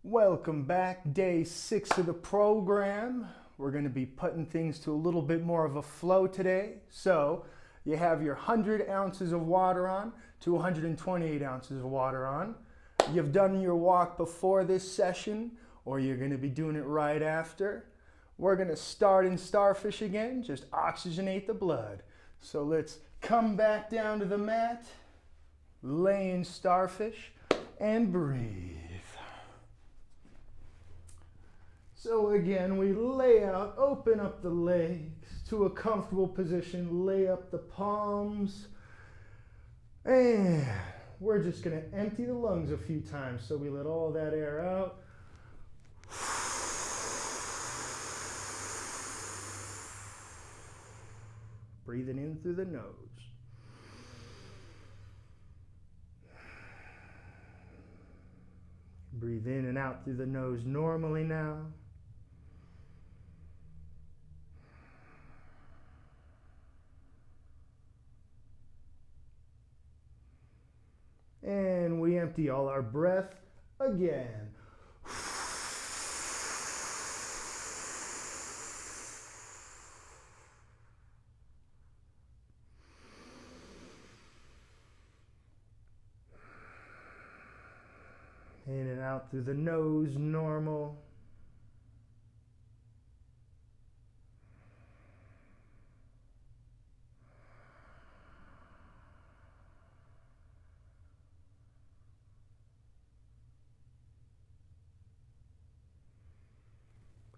Welcome back, day 6 of the program. We're going to be putting things to a little bit more of a flow today. So you have your 100 ounces of water on to 128 ounces of water on. You've done your walk before this session, or you're going to be doing it right after. We're going to start in starfish again, just oxygenate the blood. So let's come back down to the mat, lay in starfish, and breathe. So again, we lay out, open up the legs to a comfortable position, lay up the palms, and we're just going to empty the lungs a few times. So we let all that air out. Breathing in through the nose. Breathe in and out through the nose normally now. And we empty all our breath again. In and out through the nose, normal.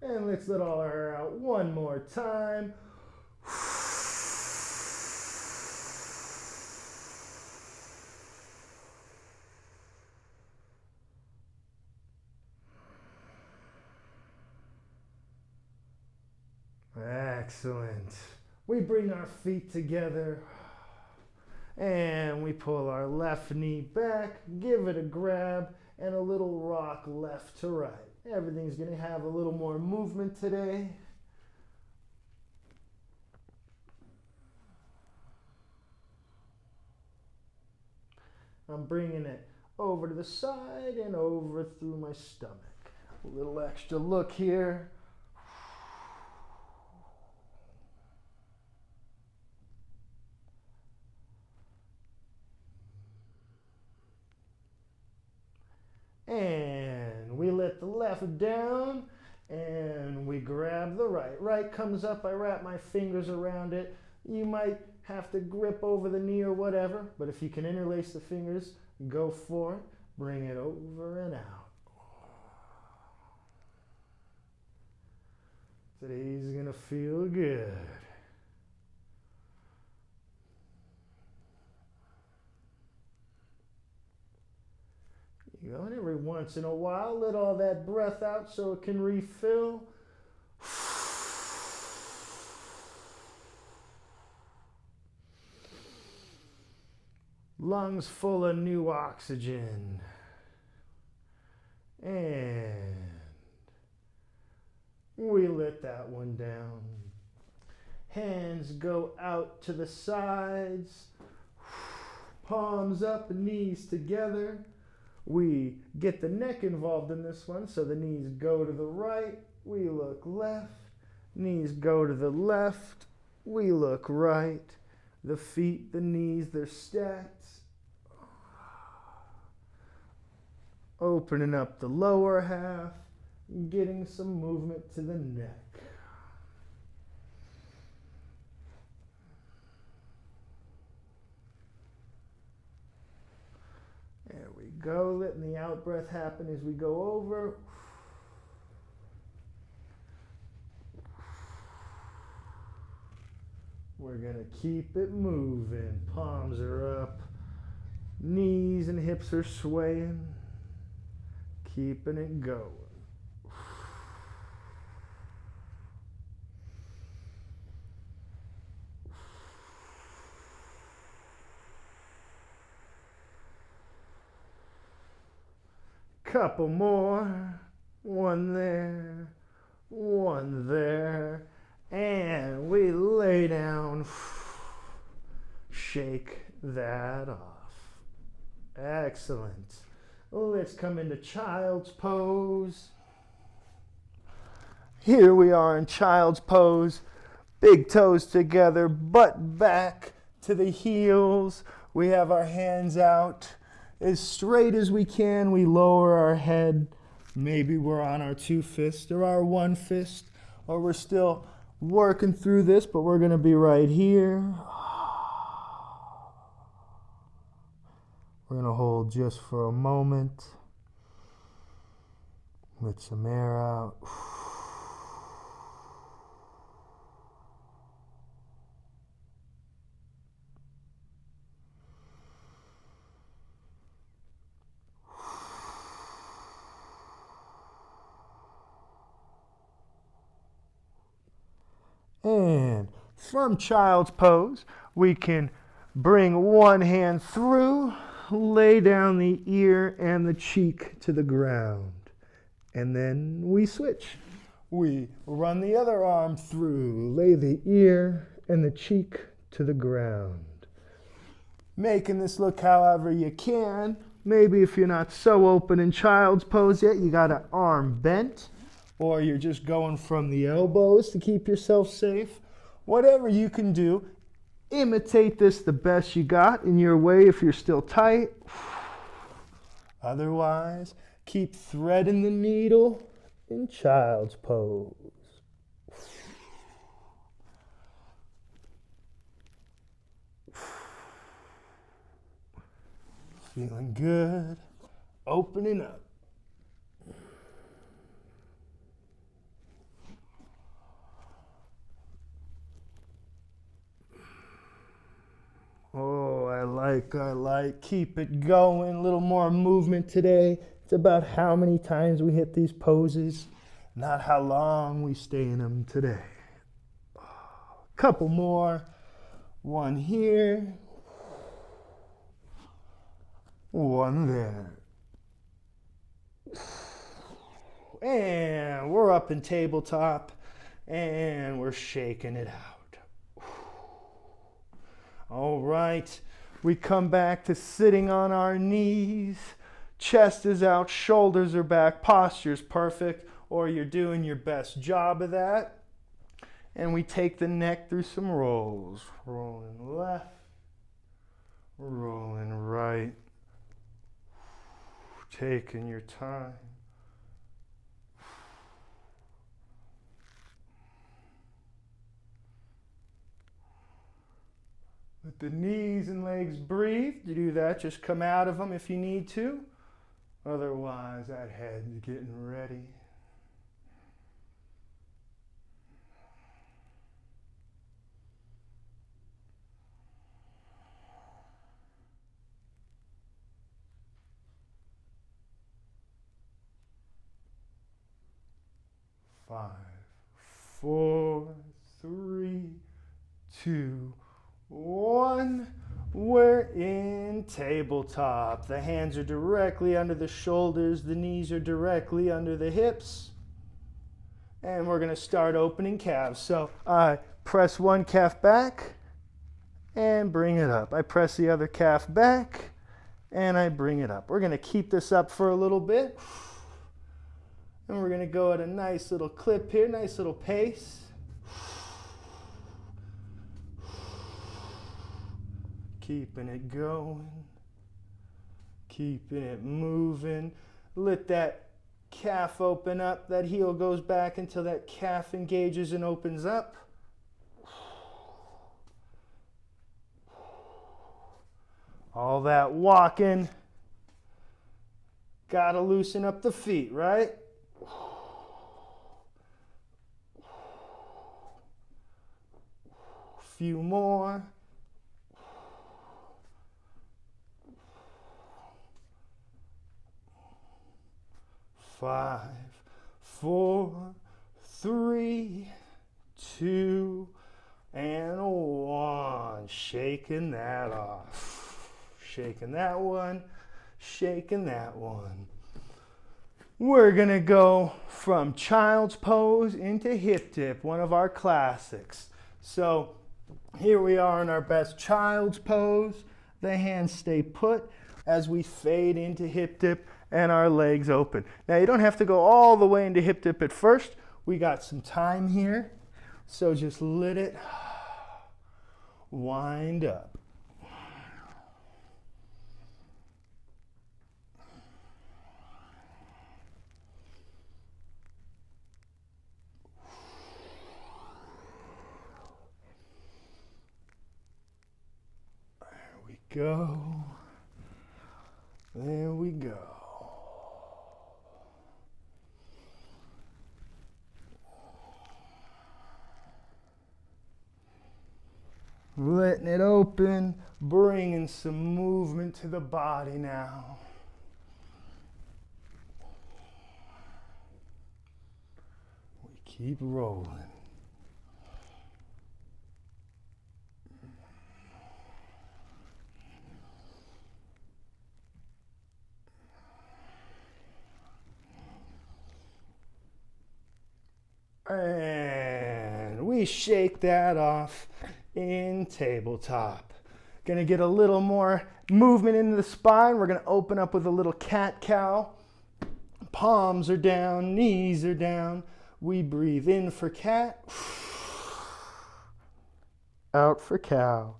And let's let all our air out one more time. Excellent. We bring our feet together and we pull our left knee back, give it a grab, and a little rock left to right. Everything's going to have a little more movement today. I'm bringing it over to the side and over through my stomach. A little extra look here. And we let the left down and we grab the right. Right comes up, I wrap my fingers around it. You might have to grip over the knee or whatever, but if you can interlace the fingers, go for it. Bring it over and out. Today's gonna feel good. You know, and every once in a while, let all that breath out so it can refill. Lungs full of new oxygen. And we let that one down. Hands go out to the sides. Palms up, knees together. We get the neck involved in this one, so the knees go to the right, we look left, knees go to the left, we look right, the feet, the knees, they're stacked. Opening up the lower half, getting some movement to the neck. There we go, letting the out breath happen as we go over. We're gonna keep it moving. Palms are up, knees and hips are swaying, keeping it going. Couple more, one there, and we lay down, shake that off. Excellent. Let's come into child's pose. Here we are in child's pose. Big toes together, butt back to the heels. We have our hands out as straight as we can. We lower our head. Maybe we're on our 2 fists or our 1 fist, or we're still working through this, but we're going to be right here. We're going to hold just for a moment. Let some air out. And from child's pose, we can bring one hand through, lay down the ear and the cheek to the ground. And then we switch. We run the other arm through, lay the ear and the cheek to the ground. Making this look however you can. Maybe if you're not so open in child's pose yet, you got an arm bent, or you're just going from the elbows to keep yourself safe. Whatever you can do, imitate this the best you got in your way if you're still tight. Otherwise, keep threading the needle in child's pose. Feeling good, opening up. Oh, I like. Keep it going. A little more movement today. It's about how many times we hit these poses, not how long we stay in them today. Couple more. One here. One there. And we're up in tabletop, and we're shaking it out. All right, we come back to sitting on our knees. Chest is out, shoulders are back, posture's perfect, or you're doing your best job of that. And we take the neck through some rolls. Rolling left, rolling right. Taking your time. Let the knees and legs breathe. To do that, just come out of them if you need to. Otherwise, that head's getting ready. Five, 4, 3, 2, 1. We're in tabletop. The hands are directly under the shoulders. The knees are directly under the hips. And we're going to start opening calves. So I press one calf back and bring it up. I press the other calf back and I bring it up. We're going to keep this up for a little bit. And we're going to go at a nice little clip here, nice little pace. Keeping it going, keeping it moving. Let that calf open up. That heel goes back until that calf engages and opens up. All that walking. Gotta loosen up the feet, right? Few more. 5, 4, 3, 2, and 1. Shaking that off. Shaking that one. Shaking that one. We're going to go from child's pose into hip dip, one of our classics. So here we are in our best child's pose. The hands stay put as we fade into hip dip and our legs open. Now you don't have to go all the way into hip dip at first. We got some time here, so just let it wind up. Go. There we go. Letting it open, bringing some movement to the body now. We keep rolling. And we shake that off in tabletop. Gonna get a little more movement into the spine. We're gonna open up with a little cat-cow. Palms are down, knees are down. We breathe in for cat, out for cow.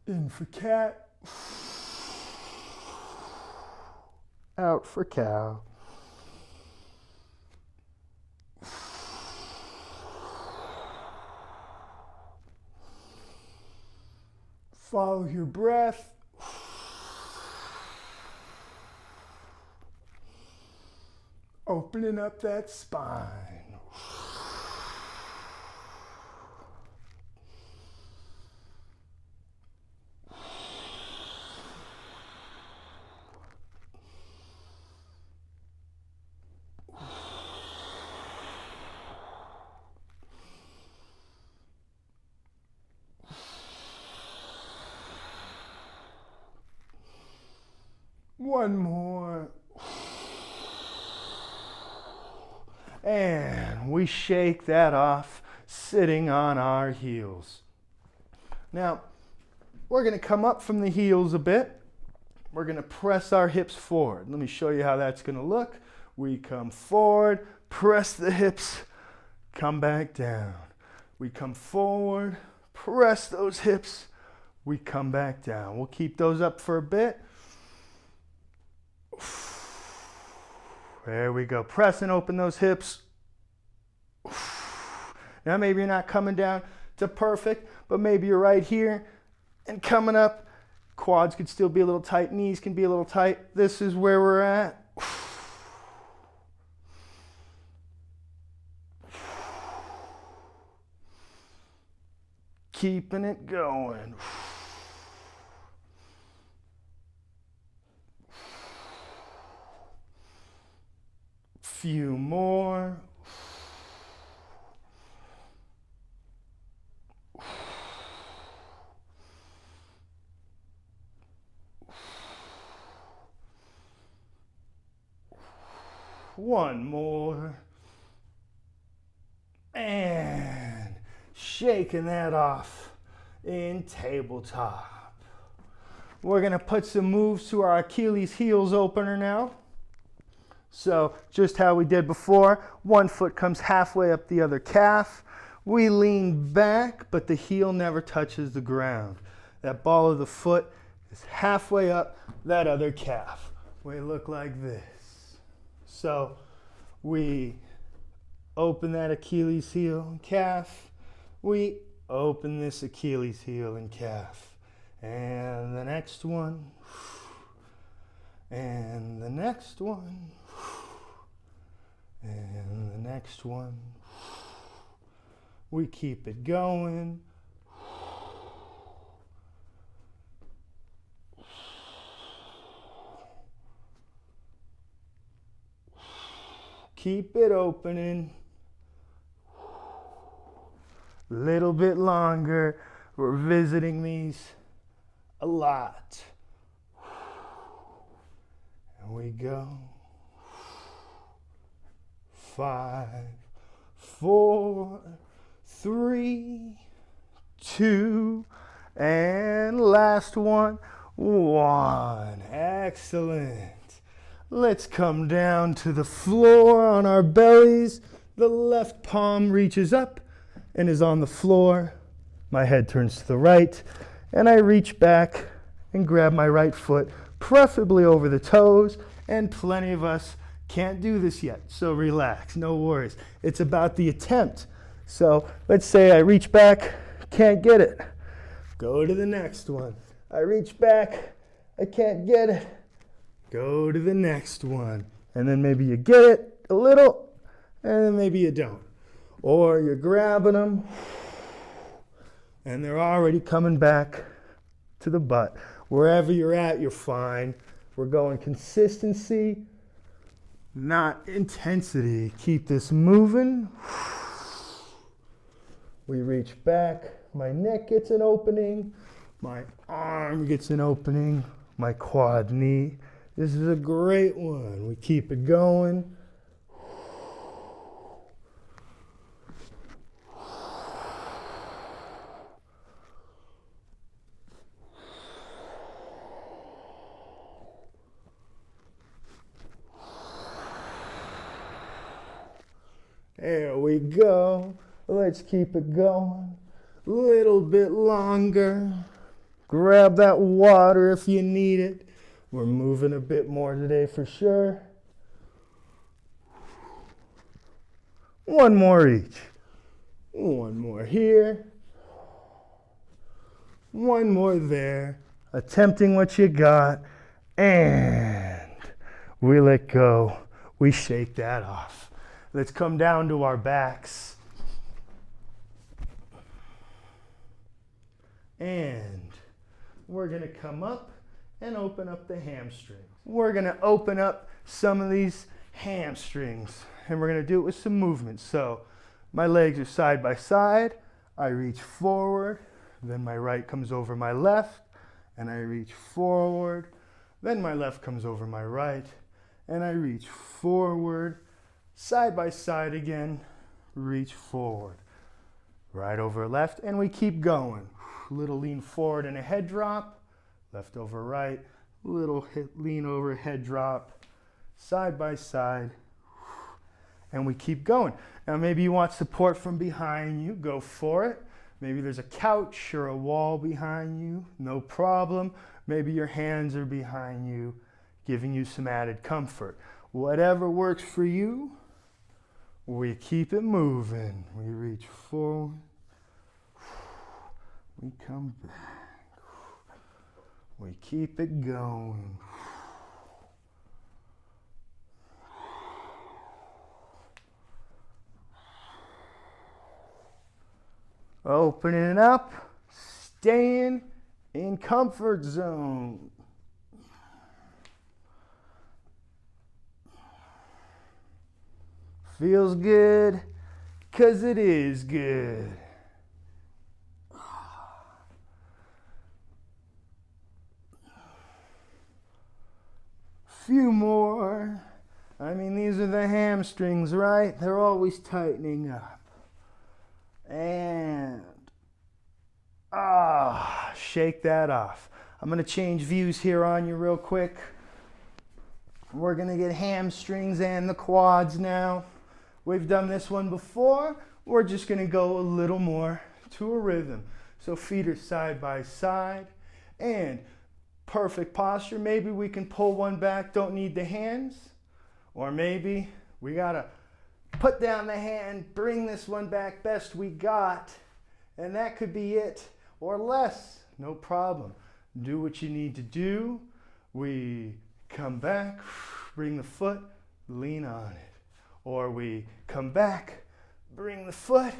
In for cat, out for cow. Follow your breath. Opening up that spine. One more. And we shake that off, sitting on our heels. Now, we're going to come up from the heels a bit. We're going to press our hips forward. Let me show you how that's going to look. We come forward, press the hips, come back down. We come forward, press those hips, we come back down. We'll keep those up for a bit. There we go. Press and open those hips. Now maybe you're not coming down to perfect, but maybe you're right here and coming up. Quads could still be a little tight. Knees can be a little tight. This is where we're at. Keeping it going. Few more. One more. And shaking that off in tabletop. We're going to put some moves to our Achilles heels opener now. So just how we did before, one foot comes halfway up the other calf. We lean back, but the heel never touches the ground. That ball of the foot is halfway up that other calf. We look like this. So we open that Achilles heel and calf. We open this Achilles heel and calf. And the next one. And the next one. And the next one. We keep it going. Keep it opening. Little bit longer. We're visiting these a lot. And we go. 5, 4, 3, 2, and last one. 1. Excellent. Let's come down to the floor on our bellies. The left palm reaches up and is on the floor. My head turns to the right, and I reach back and grab my right foot, preferably over the toes, and plenty of us can't do this yet, so relax, no worries. It's about the attempt. So let's say I reach back, can't get it. Go to the next one. I reach back, I can't get it. Go to the next one. And then maybe you get it a little, and then maybe you don't. Or you're grabbing them, and they're already coming back to the butt. Wherever you're at, you're fine. We're going consistency, not intensity. Keep this moving. We reach back. My neck gets an opening. My arm gets an opening. My quad knee. This is a great one. We keep it going. There we go. Let's keep it going. A little bit longer. Grab that water if you need it. We're moving a bit more today for sure. One more each. One more here. One more there. Attempting what you got. And we let go. We shake that off. Let's come down to our backs. And we're going to come up and open up the hamstrings. We're going to open up some of these hamstrings, and we're going to do it with some movements. So my legs are side by side. I reach forward, then my right comes over my left, and I reach forward. Then my left comes over my right, and I reach forward. Side by side again, reach forward. Right over left, and we keep going. Little lean forward and a head drop. Left over right, little lean over, head drop, side by side, and we keep going. Now maybe you want support from behind you, go for it. Maybe there's a couch or a wall behind you, no problem. Maybe your hands are behind you, giving you some added comfort. Whatever works for you, we keep it moving. We reach forward, we come back. We keep it going. Opening it up, staying in comfort zone. Feels good, 'cause it is good. Few more. I mean, these are the hamstrings, right? They're always tightening up. And shake that off. I'm going to change views here on you real quick. We're going to get hamstrings and the quads now. We've done this one before. We're just going to go a little more to a rhythm. So feet are side by side and perfect posture. Maybe we can pull one back, don't need the hands. Or maybe we gotta put down the hand, bring this one back best we got, and that could be it, or less, no problem. Do what you need to do. We come back, bring the foot, lean on it. Or we come back, bring the foot,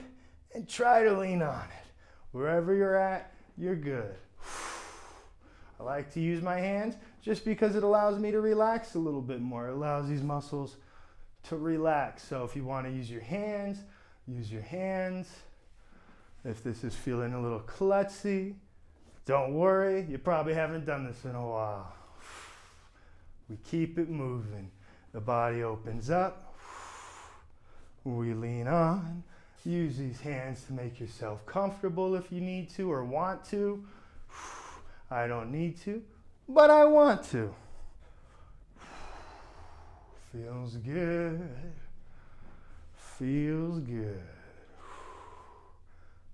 and try to lean on it. Wherever you're at, you're good. I like to use my hands just because it allows me to relax a little bit more. It allows these muscles to relax. So if you want to use your hands, use your hands. If this is feeling a little klutzy, don't worry, you probably haven't done this in a while. We keep it moving. The body opens up. We lean on. Use these hands to make yourself comfortable if you need to or want to. I don't need to. but I want to. Feels good. Feels good.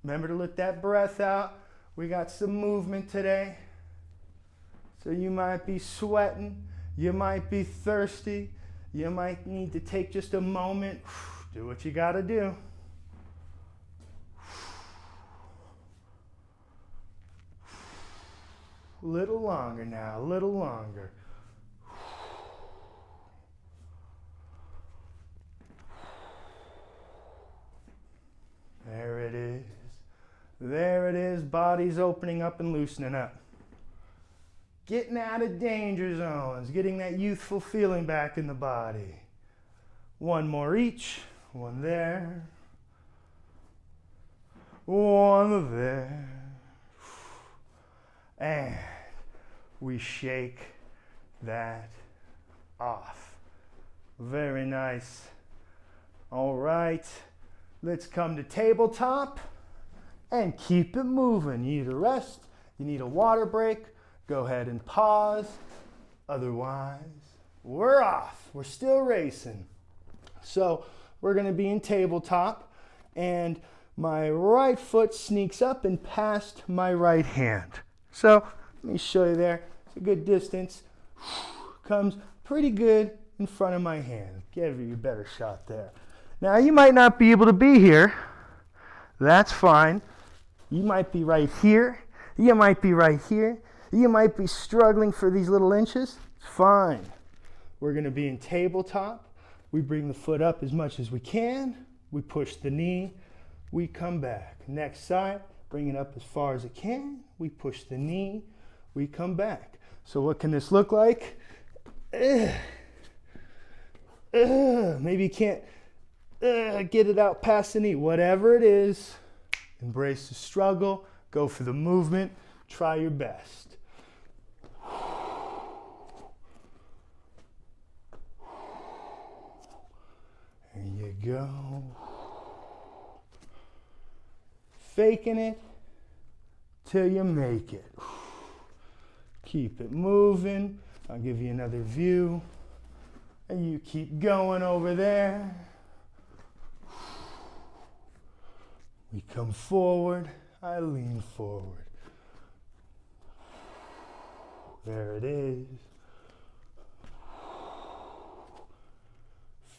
Remember to let that breath out. We got some movement today. So you might be sweating. You might be thirsty. You might need to take just a moment. Do what you got to do. A little longer now, a little longer. There it is. There it is. Body's opening up and loosening up. Getting out of danger zones. Getting that youthful feeling back in the body. One more each. One there. One there. And we shake that off. Very nice. All right. Let's come to tabletop and keep it moving. You need a rest, you need a water break, go ahead and pause. Otherwise, we're off. We're still racing. So we're going to be in tabletop, and my right foot sneaks up and past my right hand. So let me show you there. It's a good distance. Comes pretty good in front of my hand. Give you a better shot there. Now, you might not be able to be here. That's fine. You might be right here. You might be right here. You might be struggling for these little inches. It's fine. We're going to be in tabletop. We bring the foot up as much as we can. We push the knee. We come back. Next side, bring it up as far as it can. We push the knee. We come back. So what can this look like? Maybe you can't get it out past the knee. Whatever it is, embrace the struggle, go for the movement, try your best. There you go. Faking it till you make it. Keep it moving. I'll give you another view. And you keep going over there. We come forward, I lean forward. There it is.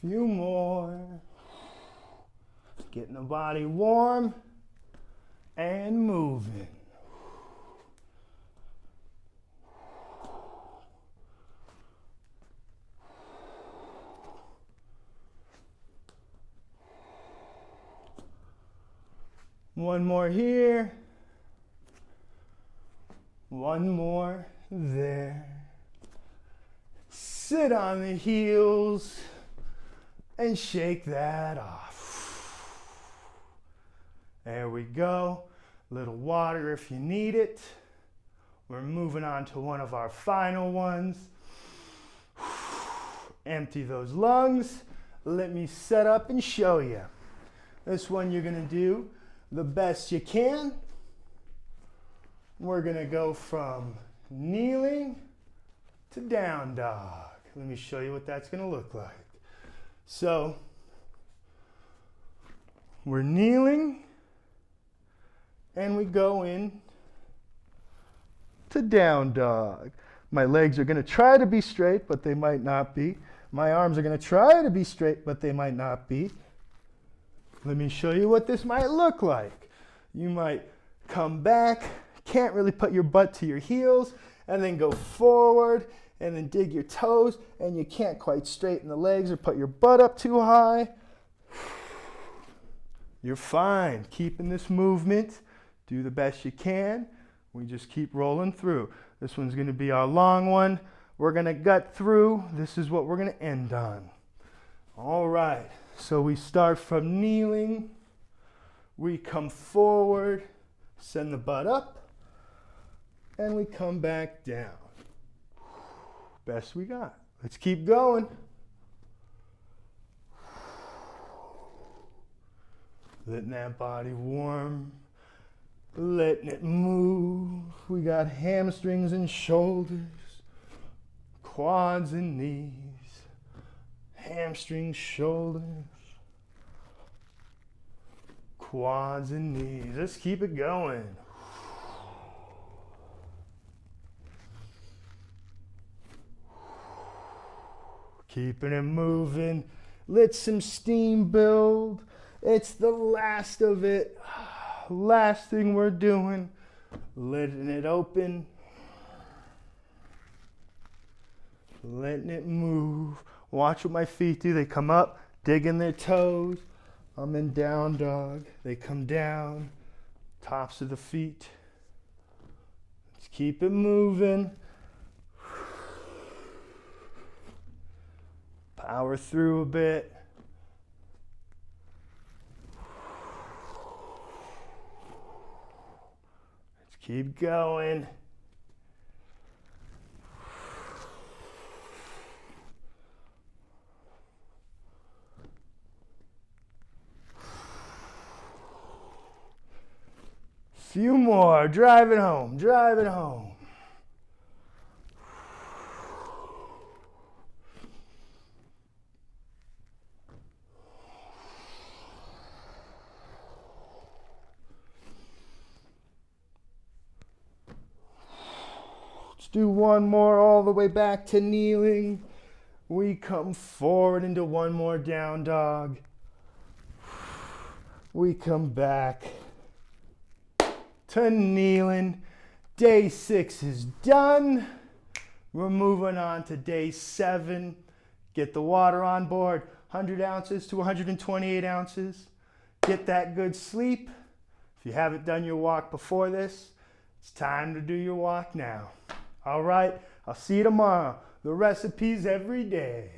Few more. Getting the body warm and moving. One more here. One more there. Sit on the heels and shake that off. There we go. A little water if you need it. We're moving on to one of our final ones. Empty those lungs. Let me set up and show you. This one you're going to do the best you can. We're going to go from kneeling to down dog. Let me show you what that's going to look like. So, we're kneeling and we go in to down dog. My legs are going to try to be straight, but they might not be. My arms are going to try to be straight, but they might not be. Let me show you what this might look like. You might come back, can't really put your butt to your heels, and then go forward, and then dig your toes, and you can't quite straighten the legs or put your butt up too high. You're fine. Keeping this movement. Do the best you can. We just keep rolling through. This one's going to be our long one. We're going to gut through. This is what we're going to end on. All right. So we start from kneeling, we come forward, send the butt up, and we come back down. Best we got. Let's keep going. Letting that body warm, letting it move. We got hamstrings and shoulders. quads and knees, hamstrings, shoulders, quads and knees. Let's keep it going. Keeping it moving. Let some steam build. It's the last of it. Last thing we're doing. Letting it open. Letting it move. Watch what my feet do. They come up, digging their toes. I'm in down dog. They come down. Tops of the feet. Let's keep it moving. Power through a bit. Let's keep going. Few more. Drive it home. Drive it home. Let's do one more all the way back to kneeling. We come forward into one more down dog. We come back to kneeling. Day 6 is done. We're moving on to day 7. Get the water on board, 100 ounces to 128 ounces. Get that good sleep. If you haven't done your walk before this, it's time to do your walk now. All right, I'll see you tomorrow. The recipes every day.